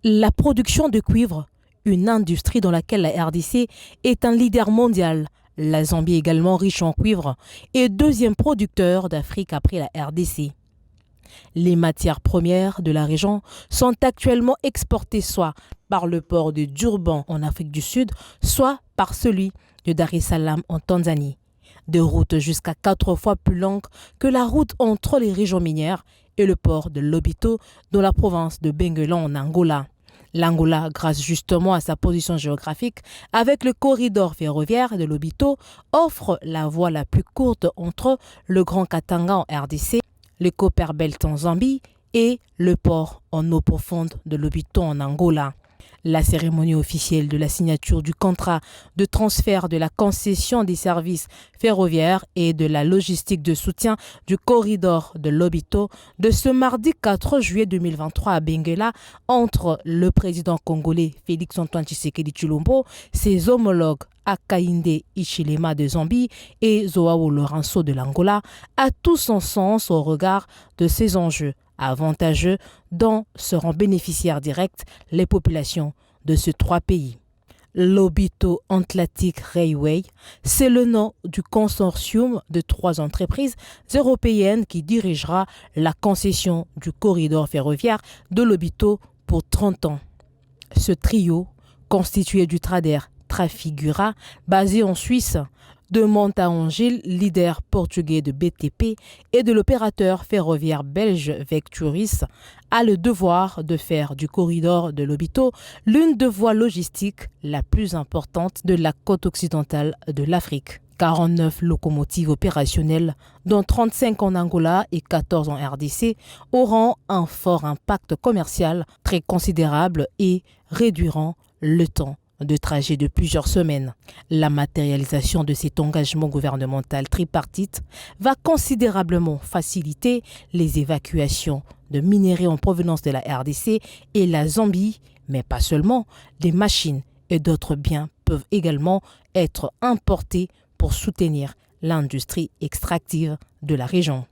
La production de cuivre, une industrie dans laquelle la RDC est un leader mondial. La Zambie, également riche en cuivre, est deuxième producteur d'Afrique après la RDC. Les matières premières de la région sont actuellement exportées soit par le port de Durban en Afrique du Sud, soit par celui de Dar es Salaam en Tanzanie. Des routes jusqu'à 4 fois plus longues que la route entre les régions minières et le port de Lobito dans la province de Benguela en Angola. L'Angola, grâce justement à sa position géographique, avec le corridor ferroviaire de Lobito, offre la voie la plus courte entre le Grand Katanga en RDC, le Copperbelt en Zambie et le port en eau profonde de Lobito en Angola. La cérémonie officielle de la signature du contrat de transfert de la concession des services ferroviaires et de la logistique de soutien du corridor de Lobito de ce mardi 4 juillet 2023 à Benguela entre le président congolais Félix-Antoine Tshisekedi Tshilombo, ses homologues Hakainde Hichilema de Zambie et Joao Lourenço de l'Angola a tout son sens au regard de ces enjeux avantageux dont seront bénéficiaires directs les populations de ces trois pays. Lobito Atlantic Railway, c'est le nom du consortium de 3 entreprises européennes qui dirigera la concession du corridor ferroviaire de Lobito pour 30 ans. Ce trio, constitué du trader Trafigura, basé en Suisse, de Monta Angil, leader portugais de BTP, et de l'opérateur ferroviaire belge Vecturis, a le devoir de faire du corridor de Lobito l'une des voies logistiques la plus importante de la côte occidentale de l'Afrique. 49 locomotives opérationnelles, dont 35 en Angola et 14 en RDC, auront un fort impact commercial très considérable et réduiront le temps de trajet de plusieurs semaines. La matérialisation de cet engagement gouvernemental tripartite va considérablement faciliter les évacuations de minerais en provenance de la RDC et la Zambie, mais pas seulement. Des machines et d'autres biens peuvent également être importés pour soutenir l'industrie extractive de la région.